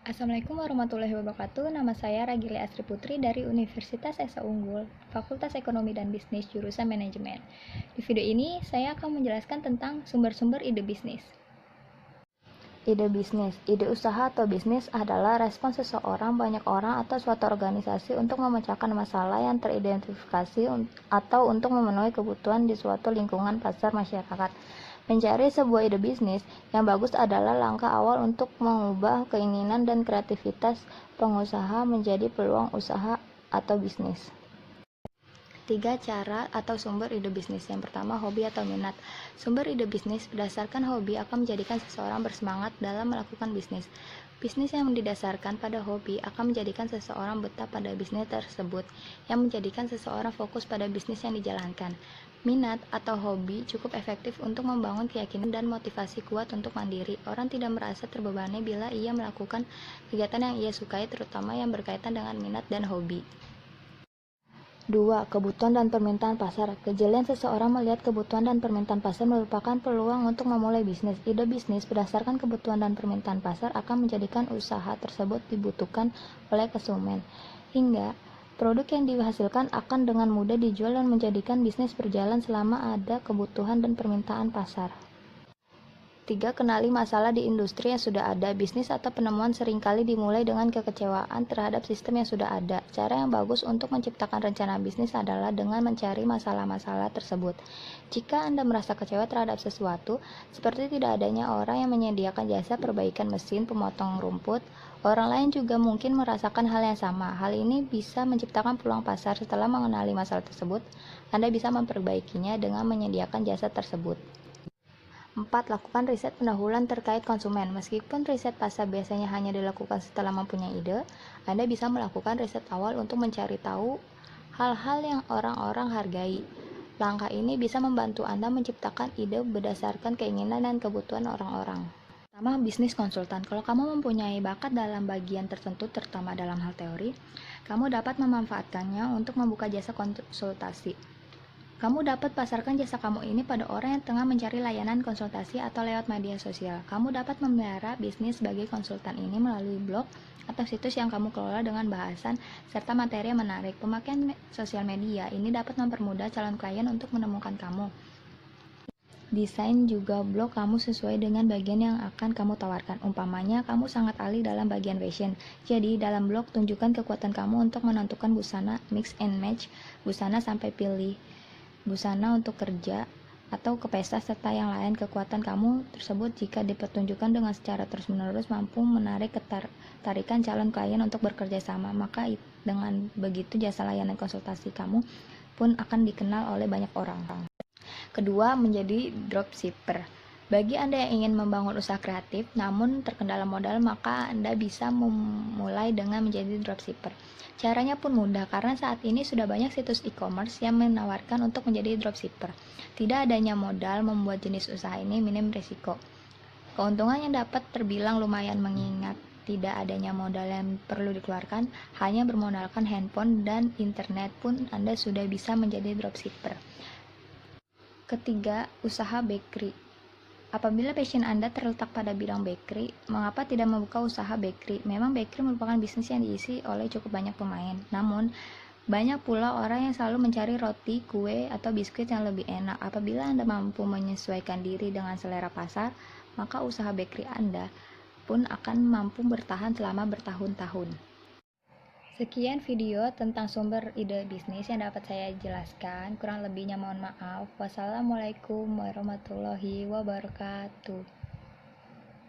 Assalamualaikum warahmatullahi wabarakatuh. Nama saya Ragili Astri Putri dari Universitas Esa Unggul, Fakultas Ekonomi dan Bisnis jurusan Manajemen. Di video ini, saya akan menjelaskan tentang sumber-sumber ide bisnis. Ide bisnis, ide usaha atau bisnis adalah respons seseorang, banyak orang, atau suatu organisasi untuk memecahkan masalah yang teridentifikasi atau untuk memenuhi kebutuhan di suatu lingkungan pasar masyarakat. Mencari sebuah ide bisnis yang bagus adalah langkah awal untuk mengubah keinginan dan kreativitas pengusaha menjadi peluang usaha atau bisnis. 3 cara atau sumber ide bisnis. Yang pertama, hobi atau minat. Sumber ide bisnis berdasarkan hobi akan menjadikan seseorang bersemangat dalam melakukan bisnis. Bisnis yang didasarkan pada hobi akan menjadikan seseorang betah pada bisnis tersebut, yang menjadikan seseorang fokus pada bisnis yang dijalankan. Minat atau hobi cukup efektif untuk membangun keyakinan dan motivasi kuat untuk mandiri. Orang tidak merasa terbebani bila ia melakukan kegiatan yang ia sukai, terutama yang berkaitan dengan minat dan hobi. 2. Kebutuhan dan permintaan pasar. Kejelian seseorang melihat kebutuhan dan permintaan pasar merupakan peluang untuk memulai bisnis. Ide bisnis berdasarkan kebutuhan dan permintaan pasar akan menjadikan usaha tersebut dibutuhkan oleh konsumen, hingga produk yang dihasilkan akan dengan mudah dijual dan menjadikan bisnis berjalan selama ada kebutuhan dan permintaan pasar. 3. Kenali masalah di industri yang sudah ada. Bisnis atau penemuan seringkali dimulai dengan kekecewaan terhadap sistem yang sudah ada. Cara yang bagus untuk menciptakan rencana bisnis adalah dengan mencari masalah-masalah tersebut. Jika Anda merasa kecewa terhadap sesuatu, seperti tidak adanya orang yang menyediakan jasa perbaikan mesin pemotong rumput, orang lain juga mungkin merasakan hal yang sama. Hal ini bisa menciptakan peluang pasar. Setelah mengenali masalah tersebut, Anda bisa memperbaikinya dengan menyediakan jasa tersebut. 4. Lakukan riset pendahuluan terkait konsumen. Meskipun riset pasar biasanya hanya dilakukan setelah mempunyai ide, Anda bisa melakukan riset awal untuk mencari tahu hal-hal yang orang-orang hargai. Langkah ini bisa membantu Anda menciptakan ide berdasarkan keinginan dan kebutuhan orang-orang. Pertama, bisnis konsultan. Kalau kamu mempunyai bakat dalam bagian tertentu, terutama dalam hal teori, kamu dapat memanfaatkannya untuk membuka jasa konsultasi. Kamu dapat pasarkan jasa kamu ini pada orang yang tengah mencari layanan konsultasi atau lewat media sosial. Kamu dapat memelihara bisnis sebagai konsultan ini melalui blog atau situs yang kamu kelola dengan bahasan serta materi yang menarik. Pemakaian sosial media ini dapat mempermudah calon klien untuk menemukan kamu. Desain juga blog kamu sesuai dengan bagian yang akan kamu tawarkan. Umpamanya, kamu sangat ahli dalam bagian fashion. Jadi, dalam blog tunjukkan kekuatan kamu untuk menentukan busana, mix and match busana sampai pilih busana untuk kerja atau ke pesta serta yang lain. Kekuatan kamu tersebut jika dipertunjukkan dengan secara terus-menerus mampu menarik ketertarikan calon klien untuk bekerja sama, maka dengan begitu jasa layanan konsultasi kamu pun akan dikenal oleh banyak orang. Kedua, menjadi dropshipper. Bagi Anda yang ingin membangun usaha kreatif namun terkendala modal, maka Anda bisa memulai dengan menjadi dropshipper. Caranya pun mudah karena saat ini sudah banyak situs e-commerce yang menawarkan untuk menjadi dropshipper. Tidak adanya modal membuat jenis usaha ini minim risiko. Keuntungan yang dapat terbilang lumayan mengingat tidak adanya modal yang perlu dikeluarkan, hanya bermodalkan handphone dan internet pun Anda sudah bisa menjadi dropshipper. Ketiga, usaha bakery. Apabila passion Anda terletak pada bidang bakery, mengapa tidak membuka usaha bakery? Memang bakery merupakan bisnis yang diisi oleh cukup banyak pemain. Namun, banyak pula orang yang selalu mencari roti, kue, atau biskuit yang lebih enak. Apabila Anda mampu menyesuaikan diri dengan selera pasar, maka usaha bakery Anda pun akan mampu bertahan selama bertahun-tahun. Sekian video tentang sumber ide bisnis yang dapat saya jelaskan. Kurang lebihnya mohon maaf. Wassalamualaikum warahmatullahi wabarakatuh.